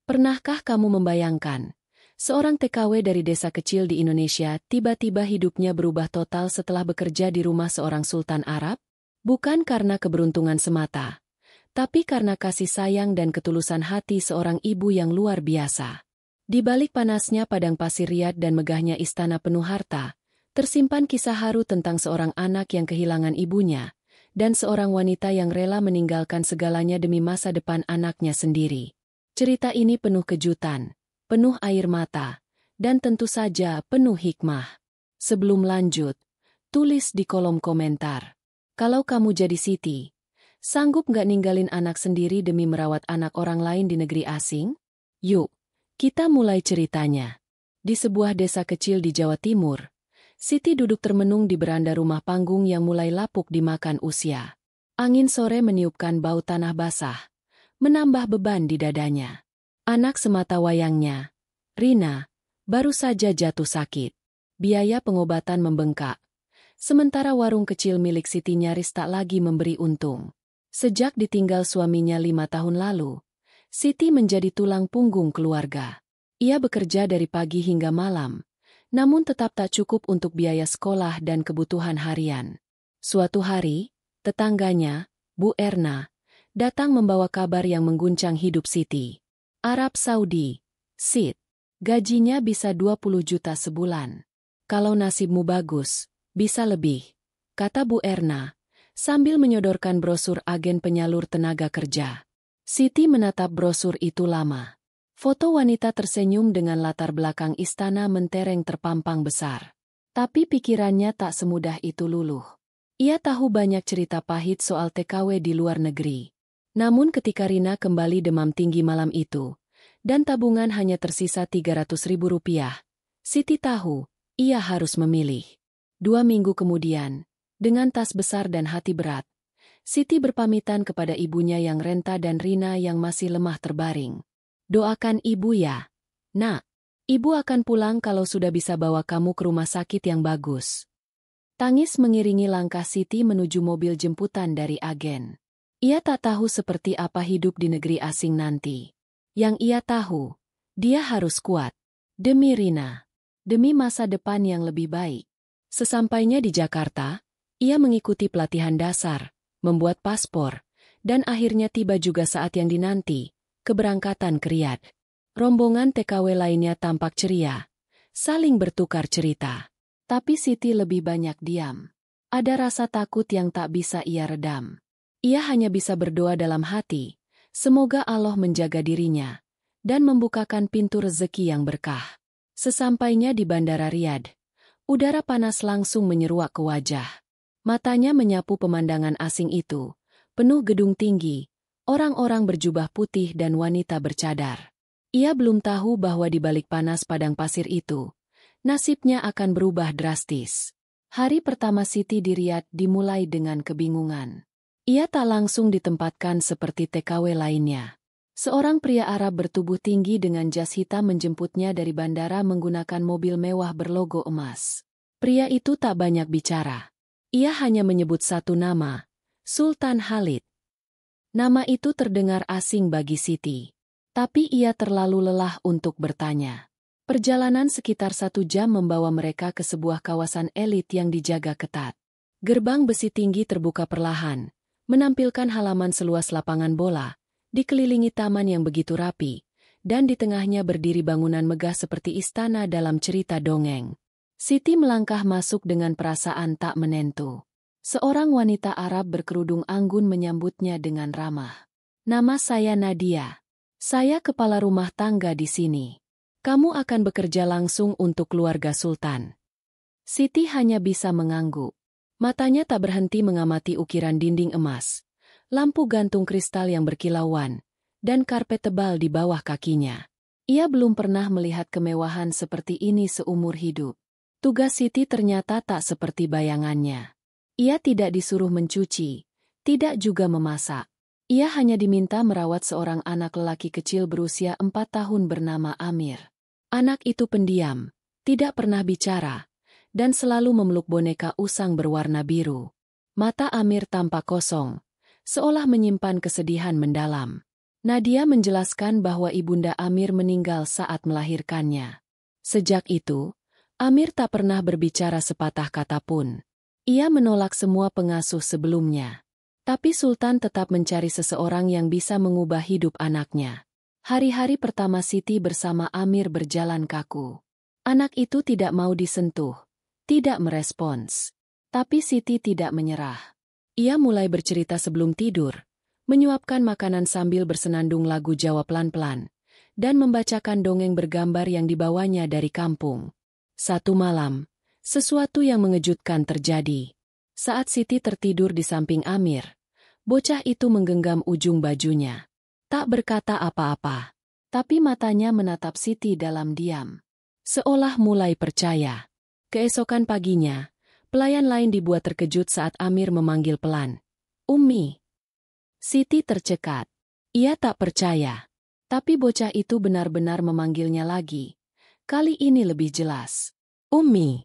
Pernahkah kamu membayangkan, seorang TKW dari desa kecil di Indonesia tiba-tiba hidupnya berubah total setelah bekerja di rumah seorang sultan Arab? Bukan karena keberuntungan semata, tapi karena kasih sayang dan ketulusan hati seorang ibu yang luar biasa. Di balik panasnya padang pasir Riyadh dan megahnya istana penuh harta, tersimpan kisah haru tentang seorang anak yang kehilangan ibunya, dan seorang wanita yang rela meninggalkan segalanya demi masa depan anaknya sendiri. Cerita ini penuh kejutan, penuh air mata, dan tentu saja penuh hikmah. Sebelum lanjut, tulis di kolom komentar. Kalau kamu jadi Siti, sanggup nggak ninggalin anak sendiri demi merawat anak orang lain di negeri asing? Yuk, kita mulai ceritanya. Di sebuah desa kecil di Jawa Timur, Siti duduk termenung di beranda rumah panggung yang mulai lapuk dimakan usia. Angin sore meniupkan bau tanah basah, menambah beban di dadanya. Anak semata wayangnya, Rina, baru saja jatuh sakit. Biaya pengobatan membengkak. Sementara warung kecil milik Siti nyaris tak lagi memberi untung. Sejak ditinggal suaminya 5 tahun lalu, Siti menjadi tulang punggung keluarga. Ia bekerja dari pagi hingga malam, namun tetap tak cukup untuk biaya sekolah dan kebutuhan harian. Suatu hari, tetangganya, Bu Erna, datang membawa kabar yang mengguncang hidup Siti. Arab Saudi, Sit, gajinya bisa 20 juta sebulan. Kalau nasibmu bagus, bisa lebih, kata Bu Erna, sambil menyodorkan brosur agen penyalur tenaga kerja. Siti menatap brosur itu lama. Foto wanita tersenyum dengan latar belakang istana mentereng terpampang besar. Tapi pikirannya tak semudah itu luluh. Ia tahu banyak cerita pahit soal TKW di luar negeri. Namun ketika Rina kembali demam tinggi malam itu, dan tabungan hanya tersisa 300.000 rupiah, Siti tahu, ia harus memilih. 2 minggu kemudian, dengan tas besar dan hati berat, Siti berpamitan kepada ibunya yang renta dan Rina yang masih lemah terbaring. Doakan ibu ya, Nak. Ibu akan pulang kalau sudah bisa bawa kamu ke rumah sakit yang bagus. Tangis mengiringi langkah Siti menuju mobil jemputan dari agen. Ia tak tahu seperti apa hidup di negeri asing nanti. Yang ia tahu, dia harus kuat. Demi Rina. Demi masa depan yang lebih baik. Sesampainya di Jakarta, ia mengikuti pelatihan dasar, membuat paspor, dan akhirnya tiba juga saat yang dinanti, keberangkatan ke Riyadh. Rombongan TKW lainnya tampak ceria, saling bertukar cerita. Tapi Siti lebih banyak diam. Ada rasa takut yang tak bisa ia redam. Ia hanya bisa berdoa dalam hati, semoga Allah menjaga dirinya, dan membukakan pintu rezeki yang berkah. Sesampainya di Bandara Riyadh, udara panas langsung menyeruak ke wajah. Matanya menyapu pemandangan asing itu, penuh gedung tinggi, orang-orang berjubah putih dan wanita bercadar. Ia belum tahu bahwa di balik panas padang pasir itu, nasibnya akan berubah drastis. Hari pertama Siti di Riyadh dimulai dengan kebingungan. Ia tak langsung ditempatkan seperti TKW lainnya. Seorang pria Arab bertubuh tinggi dengan jas hitam menjemputnya dari bandara menggunakan mobil mewah berlogo emas. Pria itu tak banyak bicara. Ia hanya menyebut satu nama, Sultan Khalid. Nama itu terdengar asing bagi Siti. Tapi ia terlalu lelah untuk bertanya. Perjalanan sekitar 1 jam membawa mereka ke sebuah kawasan elit yang dijaga ketat. Gerbang besi tinggi terbuka perlahan, menampilkan halaman seluas lapangan bola, dikelilingi taman yang begitu rapi, dan di tengahnya berdiri bangunan megah seperti istana dalam cerita dongeng. Siti melangkah masuk dengan perasaan tak menentu. Seorang wanita Arab berkerudung anggun menyambutnya dengan ramah. Nama saya Nadia. Saya kepala rumah tangga di sini. Kamu akan bekerja langsung untuk keluarga Sultan. Siti hanya bisa mengangguk. Matanya tak berhenti mengamati ukiran dinding emas, lampu gantung kristal yang berkilauan, dan karpet tebal di bawah kakinya. Ia belum pernah melihat kemewahan seperti ini seumur hidup. Tugas Siti ternyata tak seperti bayangannya. Ia tidak disuruh mencuci, tidak juga memasak. Ia hanya diminta merawat seorang anak lelaki kecil berusia 4 tahun bernama Amir. Anak itu pendiam, tidak pernah bicara, dan selalu memeluk boneka usang berwarna biru. Mata Amir tampak kosong, seolah menyimpan kesedihan mendalam. Nadia menjelaskan bahwa Ibunda Amir meninggal saat melahirkannya. Sejak itu, Amir tak pernah berbicara sepatah kata pun. Ia menolak semua pengasuh sebelumnya. Tapi Sultan tetap mencari seseorang yang bisa mengubah hidup anaknya. Hari-hari pertama Siti bersama Amir berjalan kaku. Anak itu tidak mau disentuh, tidak merespons. Tapi Siti tidak menyerah. Ia mulai bercerita sebelum tidur, menyuapkan makanan sambil bersenandung lagu Jawa pelan-pelan, dan membacakan dongeng bergambar yang dibawanya dari kampung. Satu malam, sesuatu yang mengejutkan terjadi. Saat Siti tertidur di samping Amir, bocah itu menggenggam ujung bajunya. Tak berkata apa-apa, tapi matanya menatap Siti dalam diam. Seolah mulai percaya. Keesokan paginya, pelayan lain dibuat terkejut saat Amir memanggil pelan. "Ummi." Siti tercekat. Ia tak percaya. Tapi bocah itu benar-benar memanggilnya lagi. Kali ini lebih jelas. "Ummi."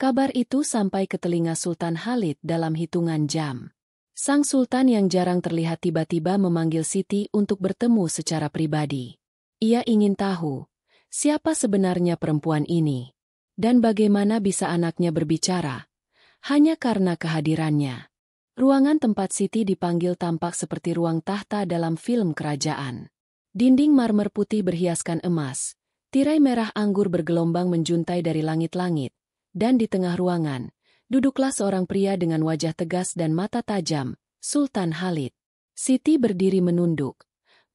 Kabar itu sampai ke telinga Sultan Khalid dalam hitungan jam. Sang Sultan yang jarang terlihat tiba-tiba memanggil Siti untuk bertemu secara pribadi. Ia ingin tahu, siapa sebenarnya perempuan ini, dan bagaimana bisa anaknya berbicara, hanya karena kehadirannya. Ruangan tempat Siti dipanggil tampak seperti ruang tahta dalam film kerajaan. Dinding marmer putih berhiaskan emas, tirai merah anggur bergelombang menjuntai dari langit-langit, dan di tengah ruangan, duduklah seorang pria dengan wajah tegas dan mata tajam, Sultan Khalid. Siti berdiri menunduk,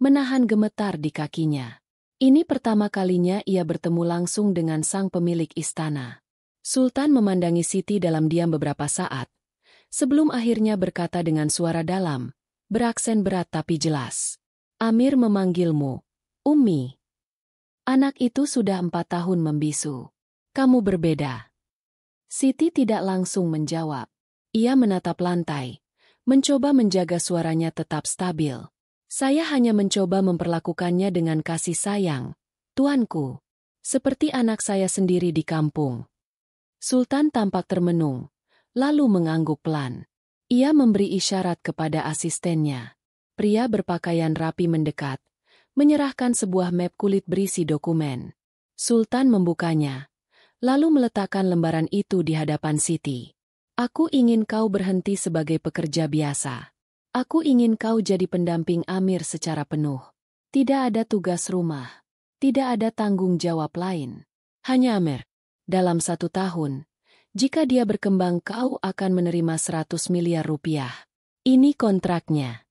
menahan gemetar di kakinya. Ini pertama kalinya ia bertemu langsung dengan sang pemilik istana. Sultan memandangi Siti dalam diam beberapa saat, sebelum akhirnya berkata dengan suara dalam, beraksen berat tapi jelas. "Amir memanggilmu, Ummi." Anak itu sudah 4 tahun membisu. "Kamu berbeda." Siti tidak langsung menjawab. Ia menatap lantai, mencoba menjaga suaranya tetap stabil. "Saya hanya mencoba memperlakukannya dengan kasih sayang, tuanku. Seperti anak saya sendiri di kampung." Sultan tampak termenung, lalu mengangguk pelan. Ia memberi isyarat kepada asistennya. Pria berpakaian rapi mendekat, menyerahkan sebuah map kulit berisi dokumen. Sultan membukanya, lalu meletakkan lembaran itu di hadapan Siti. "Aku ingin kau berhenti sebagai pekerja biasa. Aku ingin kau jadi pendamping Amir secara penuh. Tidak ada tugas rumah. Tidak ada tanggung jawab lain. Hanya Amir. Dalam 1 tahun, jika dia berkembang kau akan menerima 100 miliar rupiah. Ini kontraknya."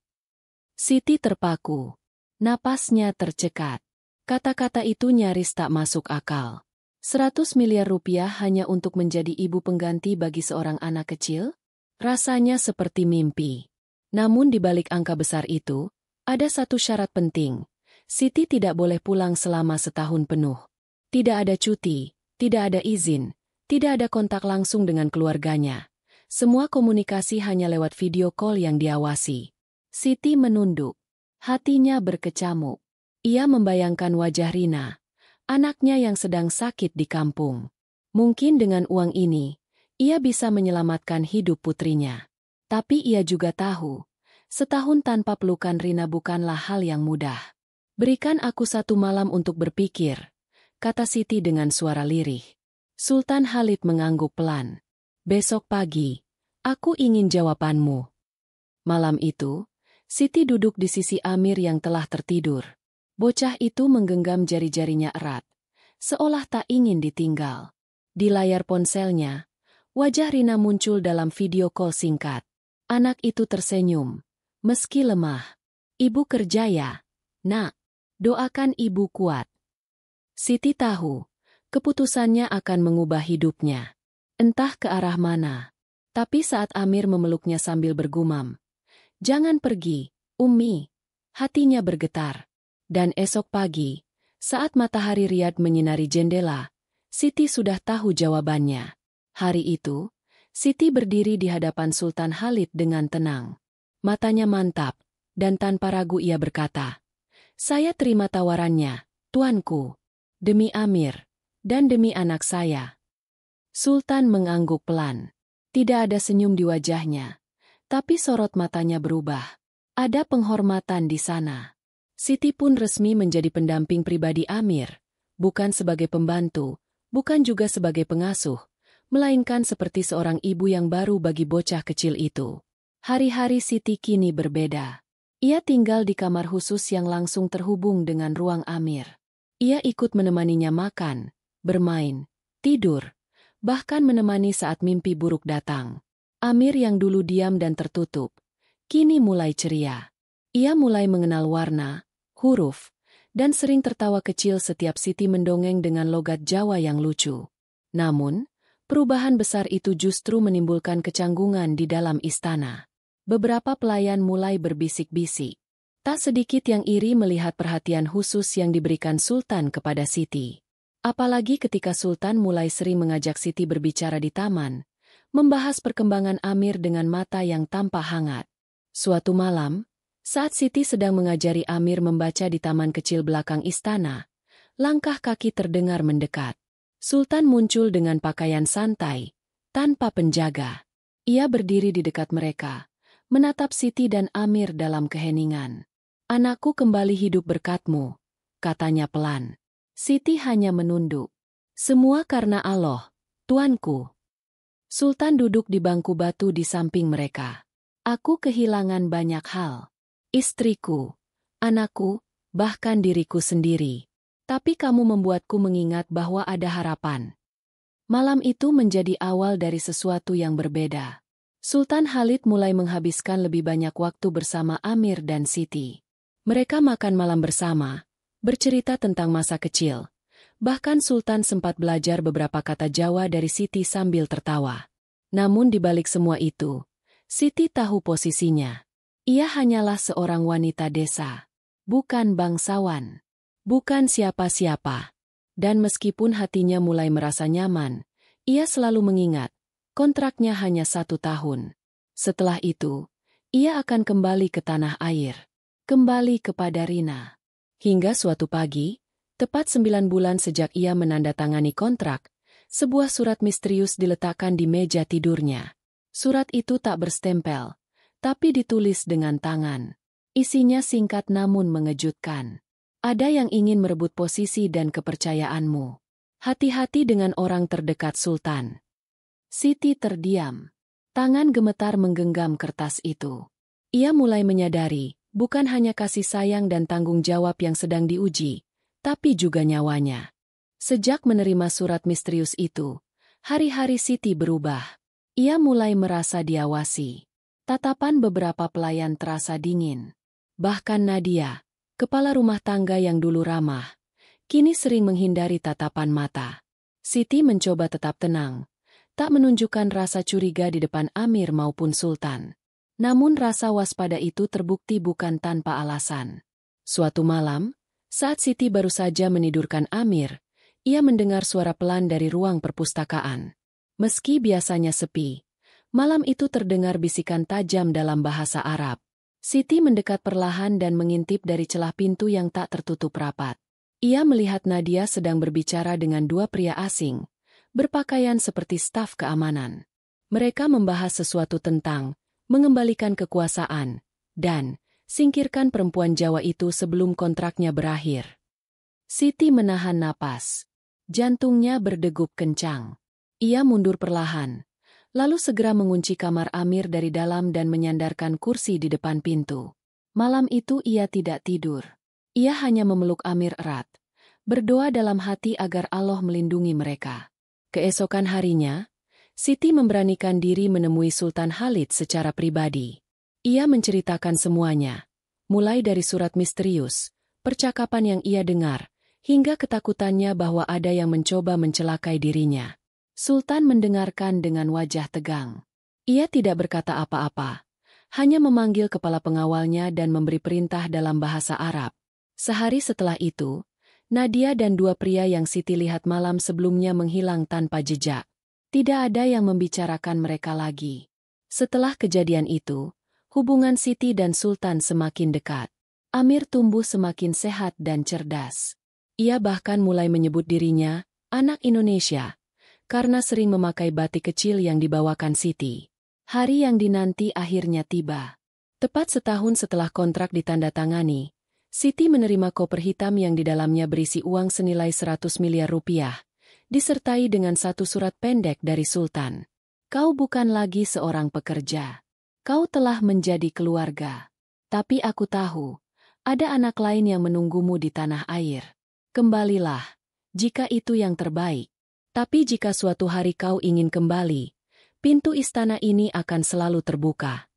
Siti terpaku. Napasnya tercekat. Kata-kata itu nyaris tak masuk akal. 100 miliar rupiah hanya untuk menjadi ibu pengganti bagi seorang anak kecil? Rasanya seperti mimpi. Namun di balik angka besar itu, ada satu syarat penting. Siti tidak boleh pulang selama setahun penuh. Tidak ada cuti, tidak ada izin, tidak ada kontak langsung dengan keluarganya. Semua komunikasi hanya lewat video call yang diawasi. Siti menunduk. Hatinya berkecamuk. Ia membayangkan wajah Rina, anaknya yang sedang sakit di kampung. Mungkin dengan uang ini, ia bisa menyelamatkan hidup putrinya. Tapi ia juga tahu, setahun tanpa pelukan Rina bukanlah hal yang mudah. "Berikan aku 1 malam untuk berpikir," kata Siti dengan suara lirih. Sultan Khalid mengangguk pelan. "Besok pagi, aku ingin jawabanmu." Malam itu, Siti duduk di sisi Amir yang telah tertidur. Bocah itu menggenggam jari-jarinya erat, seolah tak ingin ditinggal. Di layar ponselnya, wajah Rina muncul dalam video call singkat. Anak itu tersenyum, meski lemah. "Ibu kerja ya, Nak. Doakan ibu kuat." Siti tahu, keputusannya akan mengubah hidupnya. Entah ke arah mana. Tapi saat Amir memeluknya sambil bergumam, "Jangan pergi, Ummi." Hatinya bergetar. Dan esok pagi, saat matahari riad menyinari jendela, Siti sudah tahu jawabannya. Hari itu, Siti berdiri di hadapan Sultan Khalid dengan tenang. Matanya mantap, dan tanpa ragu ia berkata, "Saya terima tawarannya, tuanku. Demi Amir, dan demi anak saya." Sultan mengangguk pelan. Tidak ada senyum di wajahnya. Tapi sorot matanya berubah. Ada penghormatan di sana. Siti pun resmi menjadi pendamping pribadi Amir, bukan sebagai pembantu, bukan juga sebagai pengasuh, melainkan seperti seorang ibu yang baru bagi bocah kecil itu. Hari-hari Siti kini berbeda. Ia tinggal di kamar khusus yang langsung terhubung dengan ruang Amir. Ia ikut menemaninya makan, bermain, tidur, bahkan menemani saat mimpi buruk datang. Amir yang dulu diam dan tertutup, kini mulai ceria. Ia mulai mengenal warna, huruf, dan sering tertawa kecil setiap Siti mendongeng dengan logat Jawa yang lucu. Namun, perubahan besar itu justru menimbulkan kecanggungan di dalam istana. Beberapa pelayan mulai berbisik-bisik. Tak sedikit yang iri melihat perhatian khusus yang diberikan Sultan kepada Siti. Apalagi ketika Sultan mulai sering mengajak Siti berbicara di taman, membahas perkembangan Amir dengan mata yang tampak hangat. Suatu malam, saat Siti sedang mengajari Amir membaca di taman kecil belakang istana, langkah kaki terdengar mendekat. Sultan muncul dengan pakaian santai, tanpa penjaga. Ia berdiri di dekat mereka, menatap Siti dan Amir dalam keheningan. "Anakku kembali hidup berkatmu," katanya pelan. Siti hanya menunduk. "Semua karena Allah, tuanku." Sultan duduk di bangku batu di samping mereka. "Aku kehilangan banyak hal. Istriku, anakku, bahkan diriku sendiri. Tapi kamu membuatku mengingat bahwa ada harapan." Malam itu menjadi awal dari sesuatu yang berbeda. Sultan Khalid mulai menghabiskan lebih banyak waktu bersama Amir dan Siti. Mereka makan malam bersama, bercerita tentang masa kecil. Bahkan Sultan sempat belajar beberapa kata Jawa dari Siti sambil tertawa. Namun di balik semua itu, Siti tahu posisinya. Ia hanyalah seorang wanita desa, bukan bangsawan, bukan siapa-siapa. Dan meskipun hatinya mulai merasa nyaman, ia selalu mengingat, kontraknya hanya 1 tahun. Setelah itu, ia akan kembali ke tanah air. Kembali kepada Rina. Hingga suatu pagi, tepat 9 bulan sejak ia menandatangani kontrak, sebuah surat misterius diletakkan di meja tidurnya. Surat itu tak berstempel, tapi ditulis dengan tangan. Isinya singkat namun mengejutkan. "Ada yang ingin merebut posisi dan kepercayaanmu. Hati-hati dengan orang terdekat Sultan." Siti terdiam. Tangan gemetar menggenggam kertas itu. Ia mulai menyadari, bukan hanya kasih sayang dan tanggung jawab yang sedang diuji, tapi juga nyawanya. Sejak menerima surat misterius itu, hari-hari Siti berubah. Ia mulai merasa diawasi. Tatapan beberapa pelayan terasa dingin. Bahkan Nadia, kepala rumah tangga yang dulu ramah, kini sering menghindari tatapan mata. Siti mencoba tetap tenang, tak menunjukkan rasa curiga di depan Amir maupun Sultan. Namun rasa waspada itu terbukti bukan tanpa alasan. Suatu malam, saat Siti baru saja menidurkan Amir, ia mendengar suara pelan dari ruang perpustakaan. Meski biasanya sepi, malam itu terdengar bisikan tajam dalam bahasa Arab. Siti mendekat perlahan dan mengintip dari celah pintu yang tak tertutup rapat. Ia melihat Nadia sedang berbicara dengan 2 pria asing, berpakaian seperti staf keamanan. Mereka membahas sesuatu tentang mengembalikan kekuasaan, dan singkirkan perempuan Jawa itu sebelum kontraknya berakhir. Siti menahan napas. Jantungnya berdegup kencang. Ia mundur perlahan, lalu segera mengunci kamar Amir dari dalam dan menyandarkan kursi di depan pintu. Malam itu ia tidak tidur. Ia hanya memeluk Amir erat, berdoa dalam hati agar Allah melindungi mereka. Keesokan harinya, Siti memberanikan diri menemui Sultan Khalid secara pribadi. Ia menceritakan semuanya, mulai dari surat misterius, percakapan yang ia dengar, hingga ketakutannya bahwa ada yang mencoba mencelakai dirinya. Sultan mendengarkan dengan wajah tegang. Ia tidak berkata apa-apa, hanya memanggil kepala pengawalnya dan memberi perintah dalam bahasa Arab. Sehari setelah itu, Nadia dan 2 pria yang Siti lihat malam sebelumnya menghilang tanpa jejak. Tidak ada yang membicarakan mereka lagi. Setelah kejadian itu, hubungan Siti dan Sultan semakin dekat. Amir tumbuh semakin sehat dan cerdas. Ia bahkan mulai menyebut dirinya anak Indonesia, karena sering memakai batik kecil yang dibawakan Siti. Hari yang dinanti akhirnya tiba. Tepat setahun setelah kontrak ditandatangani, Siti menerima koper hitam yang di dalamnya berisi uang senilai 100 miliar rupiah, disertai dengan satu surat pendek dari Sultan. Kau bukan lagi seorang pekerja. Kau telah menjadi keluarga. Tapi aku tahu, ada anak lain yang menunggumu di tanah air. Kembalilah, jika itu yang terbaik. Tapi jika suatu hari kau ingin kembali, pintu istana ini akan selalu terbuka.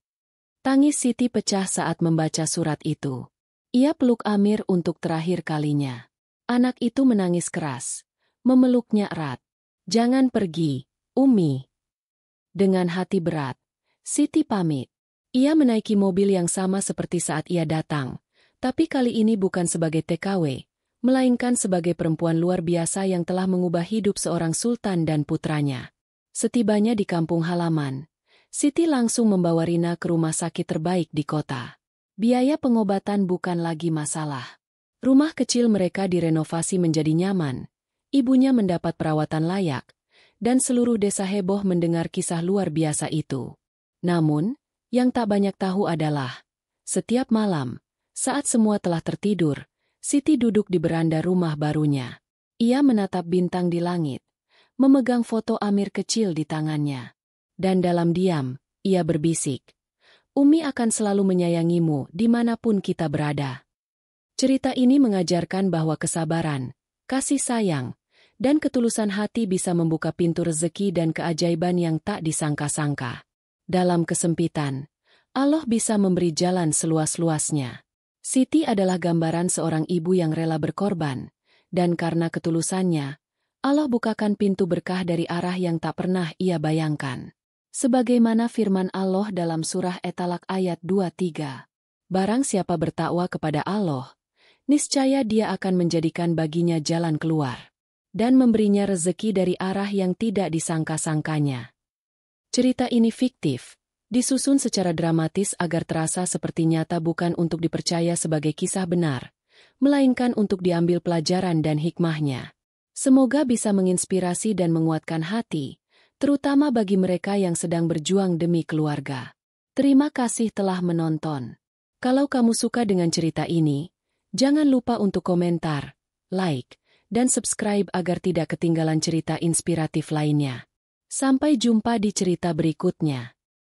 Tangis Siti pecah saat membaca surat itu. Ia peluk Amir untuk terakhir kalinya. Anak itu menangis keras, memeluknya erat. Jangan pergi, Umi. Dengan hati berat, Siti pamit. Ia menaiki mobil yang sama seperti saat ia datang, tapi kali ini bukan sebagai TKW, melainkan sebagai perempuan luar biasa yang telah mengubah hidup seorang sultan dan putranya. Setibanya di kampung halaman, Siti langsung membawa Rina ke rumah sakit terbaik di kota. Biaya pengobatan bukan lagi masalah. Rumah kecil mereka direnovasi menjadi nyaman, ibunya mendapat perawatan layak, dan seluruh desa heboh mendengar kisah luar biasa itu. Namun, yang tak banyak tahu adalah, setiap malam, saat semua telah tertidur, Siti duduk di beranda rumah barunya. Ia menatap bintang di langit, memegang foto Amir kecil di tangannya. Dan dalam diam, ia berbisik, Umi akan selalu menyayangimu dimanapun kita berada. Cerita ini mengajarkan bahwa kesabaran, kasih sayang, dan ketulusan hati bisa membuka pintu rezeki dan keajaiban yang tak disangka-sangka. Dalam kesempitan, Allah bisa memberi jalan seluas-luasnya. Siti adalah gambaran seorang ibu yang rela berkorban, dan karena ketulusannya, Allah bukakan pintu berkah dari arah yang tak pernah ia bayangkan. Sebagaimana firman Allah dalam surah At-Talaq ayat 23. Barang siapa bertakwa kepada Allah, niscaya Dia akan menjadikan baginya jalan keluar, dan memberinya rezeki dari arah yang tidak disangka-sangkanya. Cerita ini fiktif, disusun secara dramatis agar terasa seperti nyata bukan untuk dipercaya sebagai kisah benar, melainkan untuk diambil pelajaran dan hikmahnya. Semoga bisa menginspirasi dan menguatkan hati, terutama bagi mereka yang sedang berjuang demi keluarga. Terima kasih telah menonton. Kalau kamu suka dengan cerita ini, jangan lupa untuk komentar, like, dan subscribe agar tidak ketinggalan cerita inspiratif lainnya. Sampai jumpa di cerita berikutnya.